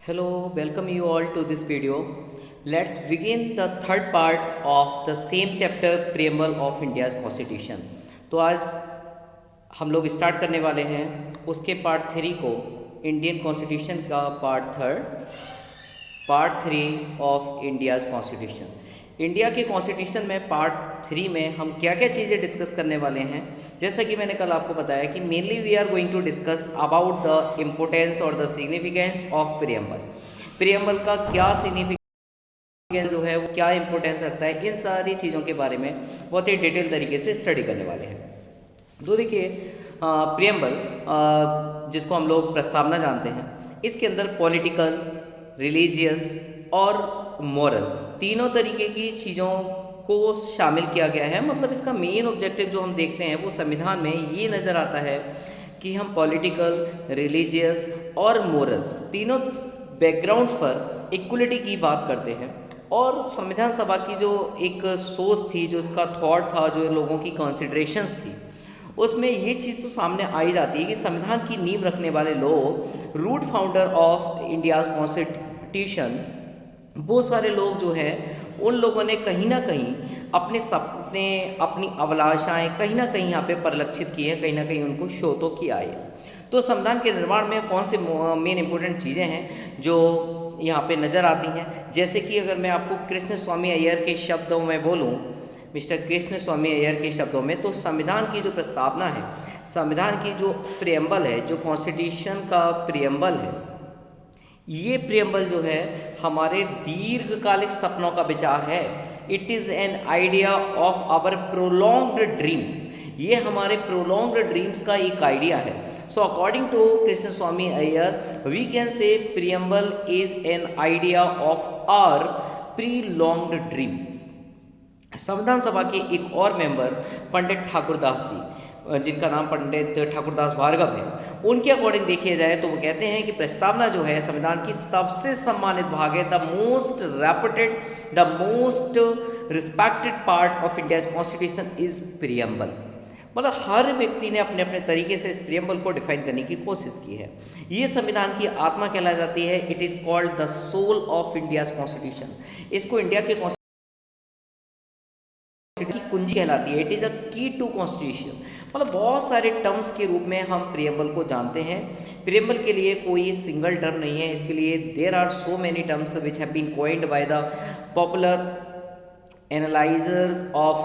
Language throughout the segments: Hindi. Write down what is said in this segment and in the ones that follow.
Hello, welcome you all to this video. Let's begin the third part of the same chapter preamble of India's Constitution. तो आज हम लोग स्टार्ट करने वाले हैं उसके पार्ट थ्री को, इंडियन कॉन्स्टिट्यूशन का part three of India's constitution. India के कॉन्स्टिट्यूशन में पार्ट थ्री में हम क्या क्या चीज़ें डिस्कस करने वाले हैं। जैसा कि मैंने कल आपको बताया कि mainly we are going to discuss about the importance और द सिग्निफिकेंस ऑफ प्रियम्बल का क्या सिग्निफिकेंस जो है वो क्या इंपॉर्टेंस रखता है, इन सारी चीज़ों के बारे में बहुत ही डिटेल तरीके से स्टडी करने वाले हैं। तो देखिए, प्रियम्बल जिसको हम लोग प्रस्तावना जानते हैं, इसके अंदर पॉलिटिकल, रिलीजियस और मॉरल तीनों तरीके की चीज़ों को शामिल किया गया है। मतलब इसका मेन ऑब्जेक्टिव जो हम देखते हैं वो संविधान में ये नज़र आता है कि हम पॉलिटिकल, रिलीजियस और मॉरल तीनों बैकग्राउंड्स पर इक्वलिटी की बात करते हैं। और संविधान सभा की जो एक सोच थी, जो इसका थॉट था, जो लोगों की कंसिडरेशंस थी, उसमें ये चीज़ तो सामने आ ही जाती है कि संविधान की नींव रखने वाले लोग, root founder of India's constitution, बहुत सारे लोग जो हैं उन लोगों ने कहीं ना कहीं अपने सपने, अपनी अभिलाषाएँ कहीं ना कहीं यहाँ पे परिलक्षित की है, कहीं ना कहीं उनको शो तो किया है। तो संविधान के निर्माण में कौन से मेन इंपॉर्टेंट चीज़ें हैं जो यहाँ पे नज़र आती हैं। जैसे कि अगर मैं आपको कृष्ण स्वामी अय्यर के शब्दों में बोलूँ, मिस्टर कृष्ण स्वामी अय्यर के शब्दों में, तो संविधान की जो प्रस्तावना है, संविधान की जो प्रियम्बल है, जो कॉन्स्टिट्यूशन का प्रियम्बल है, ये प्रियम्बल जो है हमारे दीर्घकालिक सपनों का विचार है। It is an idea of our prolonged dreams. ये हमारे प्रोलॉन्ग्ड ड्रीम्स का एक आइडिया है। So according to Krishna Swami Iyer, we can say preamble is an idea of our prolonged dreams. संविधान सभा के एक और मेंबर पंडित ठाकुरदास जी, जिनका नाम पंडित ठाकुरदास भार्गव है, उनके अकॉर्डिंग देखिए जाए तो वो कहते हैं कि प्रस्तावना जो है संविधान की सबसे सम्मानित भाग है। The most reputed, the most respected part of India's constitution is preamble. मतलब हर व्यक्ति ने अपने अपने तरीके से इस प्रियम्बल को डिफाइन करने की कोशिश की है। ये संविधान की आत्मा कहलाई जाती है। It is called the soul of India's constitution. इसको इंडिया के की कुंजी कहलाती है। इट इज़ अ की टू कॉन्स्टिट्यूशन। मतलब बहुत सारे टर्म्स के रूप में हम प्रियम्बल को जानते हैं। प्रियम्बल के लिए कोई सिंगल टर्म नहीं है। इसके लिए there are so many terms which have been coined by the popular analysers of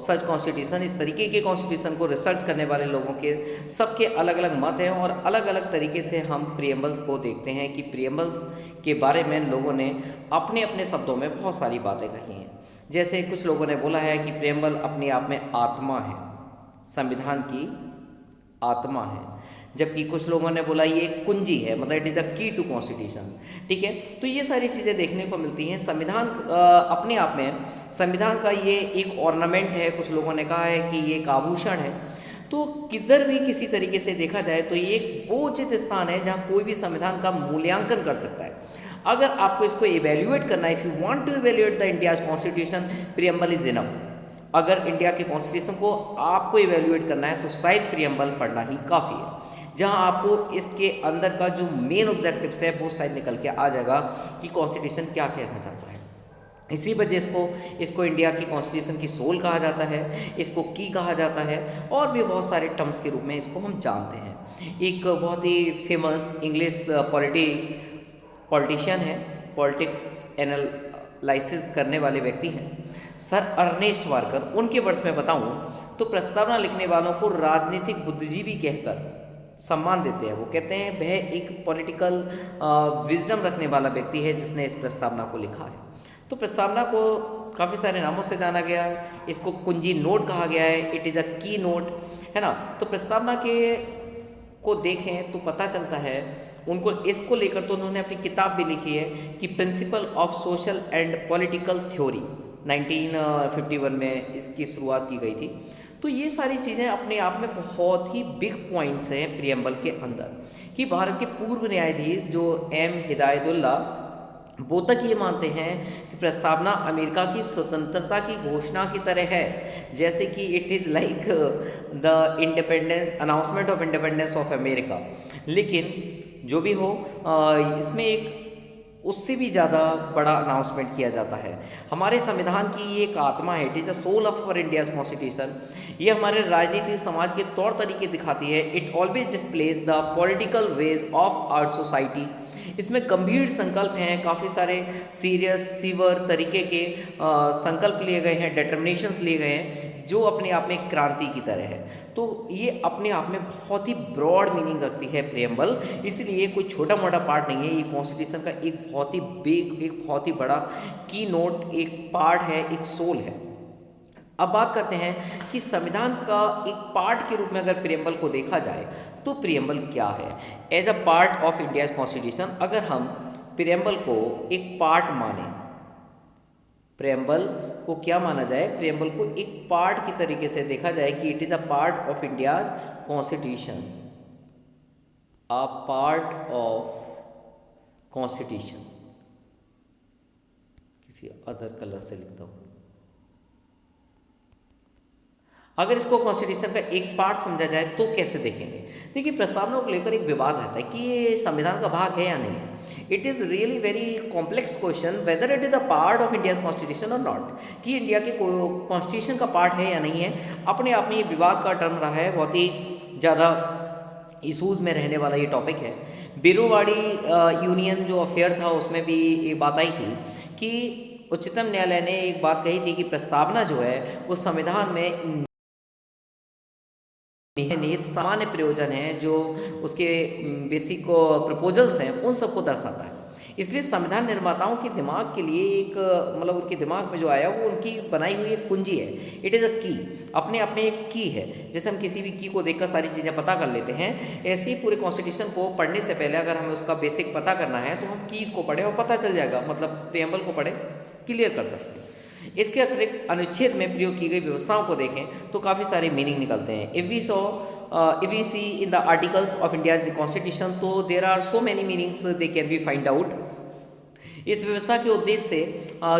such constitution. इस तरीके के कॉन्स्टिट्यूशन को रिसर्च करने वाले लोगों के सबके अलग अलग मत हैं और अलग अलग तरीके से हम प्रियम्बल्स को देखते हैं कि प्रियम्बल्स के बारे में लोगों ने अपने अपने शब्दों में बहुत सारी बातें कही हैं। जैसे कुछ लोगों ने बोला है कि प्रियम्बल अपने आप में आत्मा है, संविधान की आत्मा है, जबकि कुछ लोगों ने बोला ये कुंजी है, मतलब इट इज़ अ की टू कॉन्स्टिट्यूशन। ठीक है, तो ये सारी चीज़ें देखने को मिलती हैं। संविधान अपने आप में, संविधान का ये एक ऑर्नामेंट है। कुछ लोगों ने कहा है कि ये एक आभूषण है। तो किधर भी किसी तरीके से देखा जाए तो ये एक वो उचित स्थान है जहाँ कोई भी संविधान का मूल्यांकन कर सकता है। अगर आपको इसको इवेल्युएट करना है, if you want to evaluate the India's constitution, preamble is enough. अगर इंडिया के कॉन्स्टिट्यूशन को आपको इवेल्युएट करना है तो शायद प्रियम्बल पढ़ना ही काफ़ी है, जहां आपको इसके अंदर का जो मेन ऑब्जेक्टिव्स है वो शायद निकल के आ जाएगा कि कॉन्स्टिट्यूशन क्या कहना चाहता है। इसी वजह इसको इंडिया की कॉन्स्टिट्यूशन की सोल कहा जाता है, इसको की कहा जाता है, और भी बहुत सारे टर्म्स के रूप में इसको हम जानते हैं। एक बहुत ही फेमस इंग्लिश पॉलिटिशियन है, पॉलिटिक्स एनालिसिस करने वाले व्यक्ति हैं, सर अर्नेस्ट वार्कर। उनके वर्ड्स में बताऊं तो प्रस्तावना लिखने वालों को राजनीतिक बुद्धिजीवी कहकर सम्मान देते हैं। वो कहते हैं वह एक पॉलिटिकल विजडम रखने वाला व्यक्ति है जिसने इस प्रस्तावना को लिखा है। तो प्रस्तावना को काफ़ी सारे नामों से जाना गया है। इसको कुंजी नोट कहा गया है, इट इज़ अ की नोट, है ना। तो प्रस्तावना के को देखें तो पता चलता है उनको, इसको लेकर तो उन्होंने अपनी किताब भी लिखी है कि principle of social and political theory, 1951 में इसकी शुरुआत की गई थी। तो ये सारी चीज़ें अपने आप में बहुत ही बिग पॉइंट्स हैं प्रियम्बल के अंदर, कि भारत के पूर्व न्यायाधीश जो एम हिदायतुल्ला, वो तक ये मानते हैं कि प्रस्तावना अमेरिका की स्वतंत्रता की घोषणा की तरह है, जैसे कि it is like the independence, announcement of independence of America. लेकिन जो भी हो, इसमें एक उससे भी ज़्यादा बड़ा अनाउंसमेंट किया जाता है। हमारे संविधान की ये एक आत्मा है, it is the soul of our India's constitution. ये हमारे राजनीतिक समाज के तौर तरीके दिखाती है। It always displays the political ways of our society. इसमें गंभीर संकल्प हैं, काफ़ी सारे सीरियस सीवर तरीके के संकल्प लिए गए हैं, डिटर्मिनेशंस लिए गए हैं, जो अपने आप में एक क्रांति की तरह है। तो ये अपने आप में बहुत ही ब्रॉड मीनिंग रखती है प्रियम्बल, इसलिए कोई छोटा मोटा पार्ट नहीं है। ये कॉन्स्टिट्यूशन का एक बहुत ही बिग, एक बहुत ही बड़ा की नोट, एक पार्ट है, एक सोल है। अब बात करते हैं कि संविधान का एक पार्ट के रूप में अगर प्रियम्बल को देखा जाए तो प्रियम्बल क्या है। As a part of India's constitution, अगर हम प्रियम्बल को एक पार्ट माने, प्रियम्बल को क्या माना जाए, प्रियम्बल को एक पार्ट की तरीके से देखा जाए कि it is a part of India's constitution, a part of constitution. किसी अदर कलर से लिखता हूँ। अगर इसको कॉन्स्टिट्यूशन का एक पार्ट समझा जाए तो कैसे देखेंगे। देखिए, प्रस्तावना को लेकर एक विवाद रहता है कि ये संविधान का भाग है या नहीं है। It is really very complex question whether it is a part of India's constitution और नॉट, कि इंडिया के कॉन्स्टिट्यूशन का पार्ट है या नहीं है। अपने आप में ये विवाद का टर्म रहा है, बहुत ही ज़्यादा इशूज़ में रहने वाला ये टॉपिक है। बिरुवाड़ी यूनियन जो अफेयर था उसमें भी ये बात आई थी कि उच्चतम न्यायालय ने एक बात कही थी कि प्रस्तावना जो है वो संविधान में निहित सामान्य प्रयोजन हैं, जो उसके बेसिक प्रपोजल्स हैं, उन सबको दर्शाता है। इसलिए संविधान निर्माताओं के दिमाग के लिए एक मतलब उनके दिमाग में जो आया वो उनकी बनाई हुई एक कुंजी है। इट इज़ अ की, अपने आप में एक की है। जैसे हम किसी भी की को देखकर सारी चीज़ें पता कर लेते हैं, ऐसे ही पूरे कॉन्स्टिट्यूशन को पढ़ने से पहले अगर हमें उसका बेसिक पता करना है तो हम कीज़ को पढ़ें और पता चल जाएगा, मतलब प्रियम्बल को पढ़ें, क्लियर कर सकते हैं। इसके अतिरिक्त अनुच्छेद में प्रयोग की गई व्यवस्थाओं को देखें तो काफ़ी सारे मीनिंग निकलते हैं। If we see in the articles of India constitution, तो there are so many meanings they can be find out. इस व्यवस्था के उद्देश्य से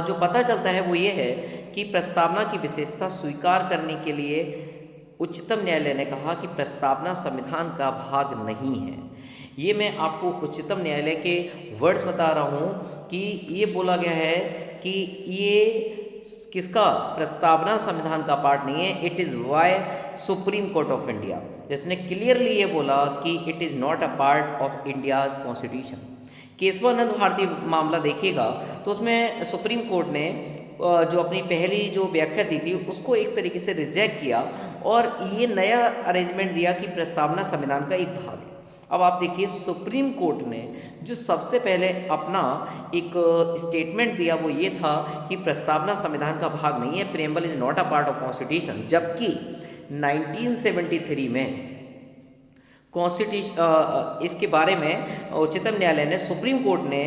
जो पता चलता है वो ये है कि प्रस्तावना की विशेषता स्वीकार करने के लिए उच्चतम न्यायालय ने कहा कि प्रस्तावना संविधान का भाग नहीं है। ये मैं आपको उच्चतम न्यायालय के वर्ड्स बता रहा हूँ कि ये बोला गया है कि ये किसका, प्रस्तावना संविधान का पार्ट नहीं है। It is why Supreme Court of India, जिसने क्लियरली ये बोला कि it is not a part of India's constitution. Kesavananda Bharati मामला देखिएगा तो उसमें सुप्रीम कोर्ट ने जो अपनी पहली जो व्याख्या दी थी उसको एक तरीके से रिजेक्ट किया और ये नया अरेंजमेंट दिया कि प्रस्तावना संविधान का एक भाग है। अब आप देखिए, सुप्रीम कोर्ट ने जो सबसे पहले अपना एक स्टेटमेंट दिया वो ये था कि प्रस्तावना संविधान का भाग नहीं है, preamble is not a part of constitution. जबकि 1973 में कॉन्स्टिट्यूशन इसके बारे में उच्चतम न्यायालय ने, सुप्रीम कोर्ट ने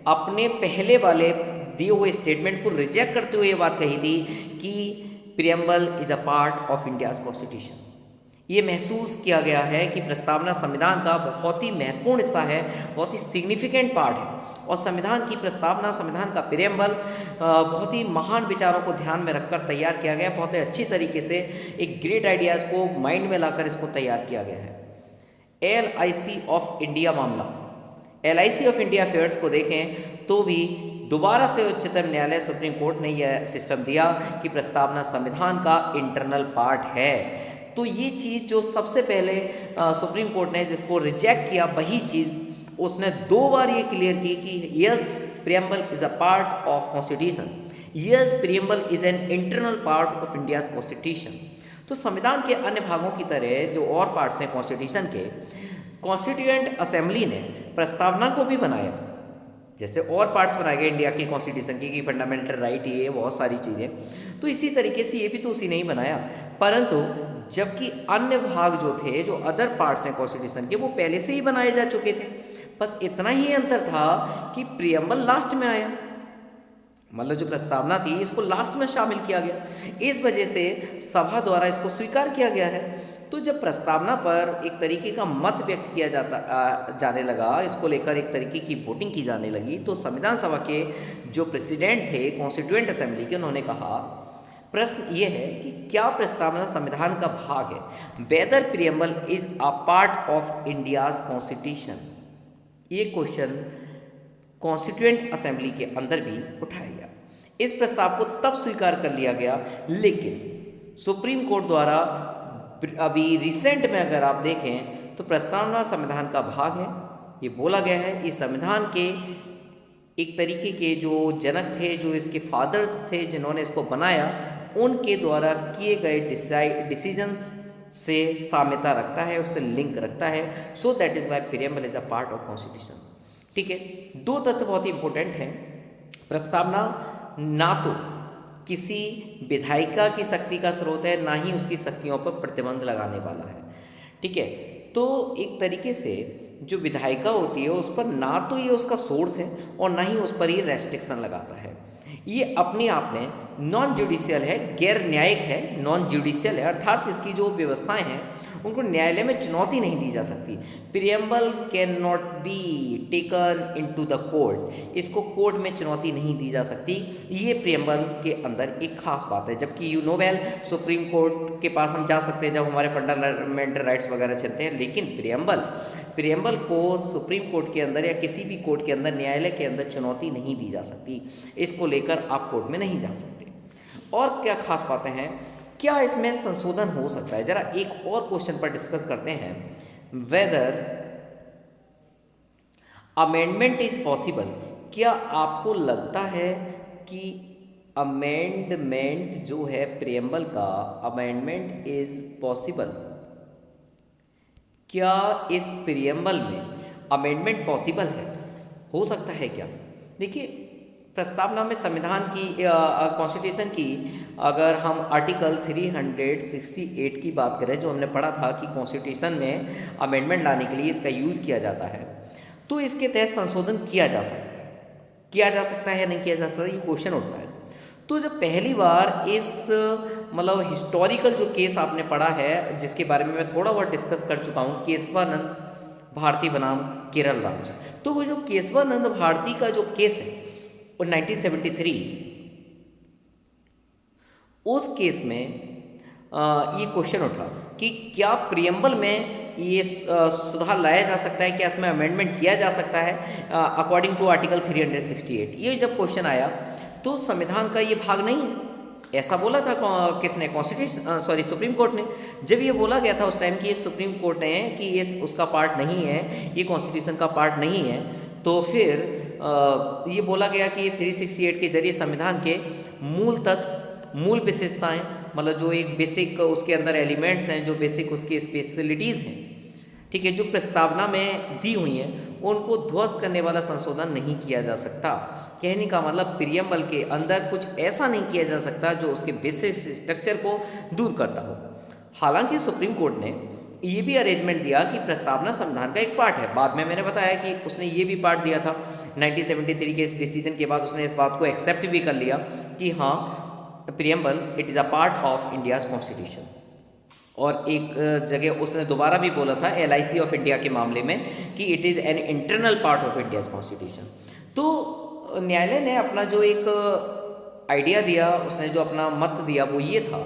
अपने पहले वाले दिए हुए स्टेटमेंट को रिजेक्ट करते हुए ये बात कही थी कि preamble is a part of India's constitution. ये महसूस किया गया है कि प्रस्तावना संविधान का बहुत ही महत्वपूर्ण हिस्सा है, बहुत ही सिग्निफिकेंट पार्ट है। और संविधान की प्रस्तावना, संविधान का प्रियम्बल बहुत ही महान विचारों को ध्यान में रखकर तैयार किया गया, बहुत ही अच्छी तरीके से एक ग्रेट आइडियाज़ को माइंड में लाकर इसको तैयार किया गया है। LIC ऑफ इंडिया मामला, LIC ऑफ इंडिया अफेयर्स को देखें तो भी दोबारा से उच्चतम न्यायालय, सुप्रीम कोर्ट ने यह सिस्टम दिया कि प्रस्तावना संविधान का इंटरनल पार्ट है। तो ये चीज़ जो सबसे पहले सुप्रीम कोर्ट ने जिसको रिजेक्ट किया, वही चीज़ उसने 2 बार ये क्लियर की कि yes preamble is a part of constitution, yes preamble is an internal part of India's constitution. तो संविधान के अन्य भागों की तरह जो और पार्ट्स हैं कॉन्स्टिट्यूशन के, कॉन्स्टिट्यूएंट असेंबली ने प्रस्तावना को भी बनाया, जैसे और पार्ट्स बनाए गए इंडिया की कॉन्स्टिट्यूशन की, फंडामेंटल राइट, ये बहुत सारी चीज़ें, तो इसी तरीके से ये भी तो उसी ने ही बनाया। परंतु जबकि अन्य भाग जो थे, जो अदर पार्ट्स हैं कॉन्स्टिट्यूशन के, वो पहले से ही बनाए जा चुके थे। बस इतना ही अंतर था कि प्रियम्बल लास्ट में आया, मतलब जो प्रस्तावना थी इसको लास्ट में शामिल किया गया। इस वजह से सभा द्वारा इसको स्वीकार किया गया है। तो जब प्रस्तावना पर एक तरीके का मत व्यक्त किया जाने लगा, इसको लेकर एक तरीके की वोटिंग की जाने लगी, तो संविधान सभा के जो प्रेसिडेंट थे कॉन्स्टिट्यूएंट असेंबली के, उन्होंने कहा, प्रश्न ये है कि क्या प्रस्तावना संविधान का भाग है, whether preamble is a part of India's constitution. ये क्वेश्चन कॉन्स्टिट्यूएंट असेंबली के अंदर भी उठाया गया। इस प्रस्ताव को तब स्वीकार कर लिया गया, लेकिन सुप्रीम कोर्ट द्वारा अभी रिसेंट में अगर आप देखें तो प्रस्तावना संविधान का भाग है। ये बोला गया है, इस संविधान के एक तरीके के जो जनक थे, जो इसके फादर्स थे, जिन्होंने इसको बनाया, उनके द्वारा किए गए डिसीजंस से साम्यता रखता है, उससे लिंक रखता है। So that is why preamble is a part of constitution. ठीक है, दो तथ्य बहुत ही इंपॉर्टेंट हैं। प्रस्तावना ना तो किसी विधायिका की शक्ति का स्रोत है, ना ही उसकी शक्तियों पर प्रतिबंध लगाने वाला है। ठीक है, तो एक तरीके से जो विधायिका होती है उस पर ना तो ये उसका सोर्स है और ना ही उस पर ये रेस्ट्रिक्शन लगाता है। ये अपने आप में नॉन जुडिशियल है, गैर न्यायिक है, नॉन जुडिशियल है, अर्थात इसकी जो व्यवस्थाएं हैं उनको न्यायालय में चुनौती नहीं दी जा सकती। Preamble can not be taken into the court, इसको कोर्ट में चुनौती नहीं दी जा सकती। ये प्रीएम्बल के अंदर एक खास बात है। जबकि you know well, supreme court के पास हम जा सकते हैं जब हमारे फंडामेंटल राइट्स वगैरह चलते हैं, लेकिन प्रीएम्बल को सुप्रीम कोर्ट के अंदर या किसी भी कोर्ट के अंदर, न्यायालय के अंदर चुनौती नहीं दी जा सकती। इसको लेकर आप कोर्ट में नहीं जा सकते। और क्या खास बातें हैं, क्या इसमें संशोधन हो सकता है? जरा एक और क्वेश्चन पर डिस्कस करते हैं, वेदर अमेंडमेंट इज पॉसिबल। क्या आपको लगता है कि अमेंडमेंट जो है प्रीएम्बल का, अमेंडमेंट इज पॉसिबल? क्या इस प्रीएम्बल में अमेंडमेंट पॉसिबल है, हो सकता है क्या? देखिए, प्रस्तावना में संविधान की कॉन्स्टिट्यूशन की अगर हम आर्टिकल 368 की बात करें, जो हमने पढ़ा था कि कॉन्स्टिट्यूशन में अमेंडमेंट लाने के लिए इसका यूज़ किया जाता है, तो इसके तहत संशोधन किया जा सकता है। किया जा सकता है या नहीं किया जा सकता, ये क्वेश्चन उठता है। तो जब पहली बार इस मतलब हिस्टोरिकल जो केस आपने पढ़ा है, जिसके बारे में मैं थोड़ा बहुत डिस्कस कर चुका हूँ, केशवानंद भारती बनाम केरल राज्य, तो वो जो केशवानंद भारती का जो केस है और 1973, उस केस में ये क्वेश्चन उठा कि क्या प्रीएम्बल में ये सुधार लाया जा सकता है, क्या इसमें अमेंडमेंट किया जा सकता है अकॉर्डिंग टू आर्टिकल 368। ये जब क्वेश्चन आया तो संविधान का ये भाग नहीं है, ऐसा बोला था किसने? सुप्रीम कोर्ट ने। जब ये बोला गया था उस टाइम कि सुप्रीम कोर्ट ने कि ये उसका पार्ट नहीं है, ये कॉन्स्टिट्यूशन का पार्ट नहीं है, तो फिर ये बोला गया कि 368 के जरिए संविधान के मूल तत्व, मूल विशेषताएं, मतलब जो एक बेसिक उसके अंदर एलिमेंट्स हैं, जो बेसिक उसकी स्पेशलिटीज़ हैं, ठीक है, जो प्रस्तावना में दी हुई हैं, उनको ध्वस्त करने वाला संशोधन नहीं किया जा सकता। कहने का मतलब प्रीएम्बल के अंदर कुछ ऐसा नहीं किया जा सकता जो उसके बेसिक स्ट्रक्चर को दूर करता हो। हालांकि सुप्रीम कोर्ट ने ये भी अरेंजमेंट दिया कि प्रस्तावना संविधान का एक पार्ट है। बाद में मैंने बताया कि उसने ये भी पार्ट दिया था 1973 के इस डिसीजन के बाद उसने इस बात को एक्सेप्ट भी कर लिया कि हाँ, preamble it is a part of India's constitution. और एक जगह उसने दोबारा भी बोला था LIC ऑफ इंडिया के मामले में कि it is N internal part of India's constitution. तो न्यायालय ने अपना जो एक आइडिया दिया, उसने जो अपना मत दिया, वो ये था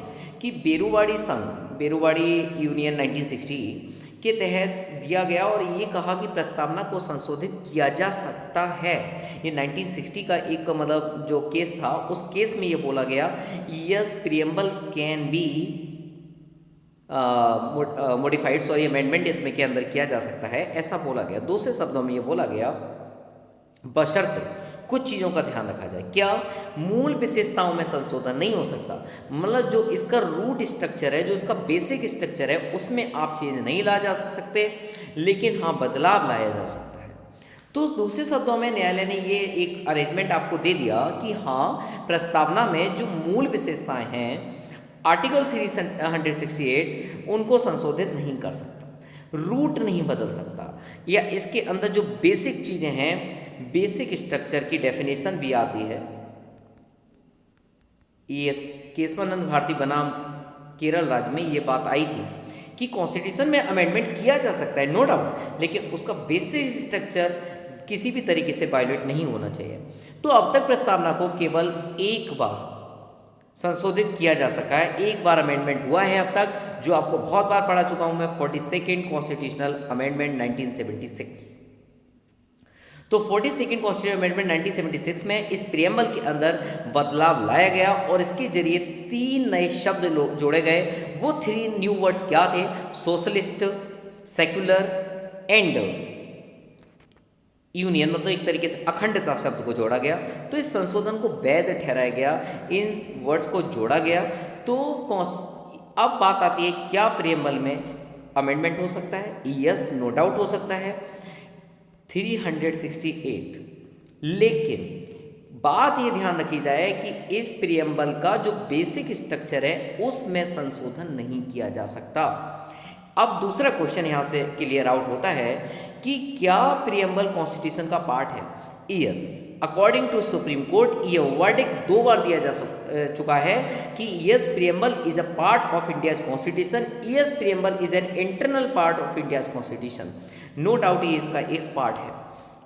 कि बेरूवाड़ी संघ, बेरूवाड़ी यूनियन 1960 के तहत दिया गया और ये कहा कि प्रस्तावना को संशोधित किया जा सकता है। ये 1960 का एक मतलब जो केस था, उस केस में ये बोला गया yes preamble can be modified, sorry amendment इसमें के अंदर किया जा सकता है, ऐसा बोला गया। दूसरे शब्दों में ये बोला गया बशर्ते कुछ चीज़ों का ध्यान रखा जाए। क्या? मूल विशेषताओं में संशोधन नहीं हो सकता, मतलब जो इसका रूट स्ट्रक्चर है, जो इसका बेसिक स्ट्रक्चर है, उसमें आप चीज़ नहीं ला जा सकते, लेकिन हाँ बदलाव लाया जा सकता है। तो दूसरे शब्दों में न्यायालय ने ये एक अरेंजमेंट आपको दे दिया कि हाँ, प्रस्तावना में जो मूल विशेषताएं हैं आर्टिकल 368 उनको संशोधित नहीं कर सकता, रूट नहीं बदल सकता, या इसके अंदर जो बेसिक चीज़ें हैं, बेसिक स्ट्रक्चर की डेफिनेशन भी आती है। ये केशवानंद भारती बनाम केरल राज्य में ये बात आई थी कि कॉन्स्टिट्यूशन में अमेंडमेंट किया जा सकता है, नो डाउट, लेकिन उसका बेसिक स्ट्रक्चर किसी भी तरीके से वायलेट नहीं होना चाहिए। तो अब तक प्रस्तावना को केवल एक बार संशोधित किया जा सका है, एक बार अमेंडमेंट हुआ है अब तक, जो आपको बहुत बार पढ़ा चुका हूं मैं, 42nd कॉन्स्टिट्यूशनल अमेंडमेंट 1976। तो 42nd कॉन्स्टिट्यूशन अमेंडमेंट 1976 में इस प्रियम्बल के अंदर बदलाव लाया गया और इसके जरिए 3 नए शब्द जोड़े गए। वो 3 न्यू वर्ड्स क्या थे? सोशलिस्ट, सेक्युलर एंड यूनियन, मतलब एक तरीके से अखंडता शब्द को जोड़ा गया। तो इस संशोधन को वैध ठहराया गया, इन वर्ड्स को जोड़ा गया। तो अब बात आती है, क्या प्रियम्बल में अमेंडमेंट हो सकता है? यस, नो डाउट हो सकता है 368। लेकिन बात ये ध्यान रखी जाए कि इस प्रियम्बल का जो बेसिक स्ट्रक्चर है उसमें संशोधन नहीं किया जा सकता। अब दूसरा क्वेश्चन यहाँ से क्लियर आउट होता है कि क्या प्रियम्बल कॉन्स्टिट्यूशन का पार्ट है? Yes, according to Supreme Court ये वर्डिक्ट 2 बार दिया जा चुका है कि yes preamble is a part of India's constitution, yes preamble is an internal part of India's constitution. No doubt ये इसका एक पार्ट है।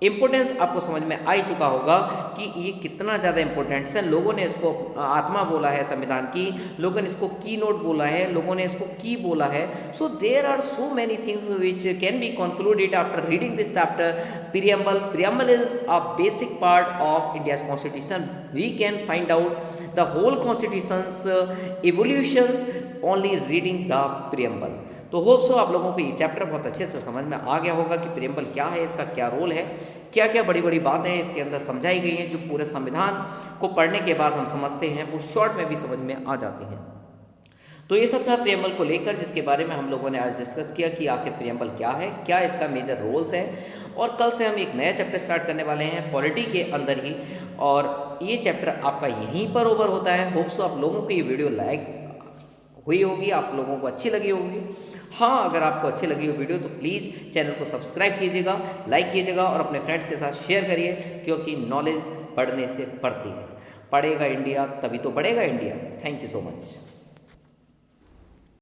इम्पोर्टेंस आपको समझ में आ ही चुका होगा कि ये कितना ज़्यादा इम्पोर्टेंट है। लोगों ने इसको आत्मा बोला है संविधान की, लोगों ने इसको की नोट बोला है, लोगों ने इसको की बोला है। So there are so many things which can be concluded after reading this chapter. Preamble is a basic part of India's constitution. We can find out the whole constitution's evolutions only reading the preamble. तो होप सो आप लोगों को ये चैप्टर बहुत अच्छे से समझ में आ गया होगा कि प्रियम्बल क्या है, इसका क्या रोल है, क्या क्या बड़ी बड़ी बातें हैं इसके अंदर समझाई गई हैं, जो पूरे संविधान को पढ़ने के बाद हम समझते हैं वो शॉर्ट में भी समझ में आ जाती हैं। तो ये सब था प्रियम्बल को लेकर, जिसके बारे में हम लोगों ने आज डिस्कस किया कि आखिर प्रियम्बल क्या है, क्या इसका मेजर रोल्स है। और कल से हम एक नया चैप्टर स्टार्ट करने वाले हैं पॉलिटी के अंदर ही, और ये चैप्टर आपका यहीं पर ओवर होता है। होप सो आप लोगों को ये वीडियो लाइक हुई होगी, आप लोगों को अच्छी लगी होगी। हाँ, अगर आपको अच्छी लगी हो वीडियो तो प्लीज़ चैनल को सब्सक्राइब कीजिएगा, लाइक कीजिएगा और अपने फ्रेंड्स के साथ शेयर करिए, क्योंकि नॉलेज बढ़ने से बढ़ती है। पढ़ेगा इंडिया तभी तो बढ़ेगा India. Thank you so much.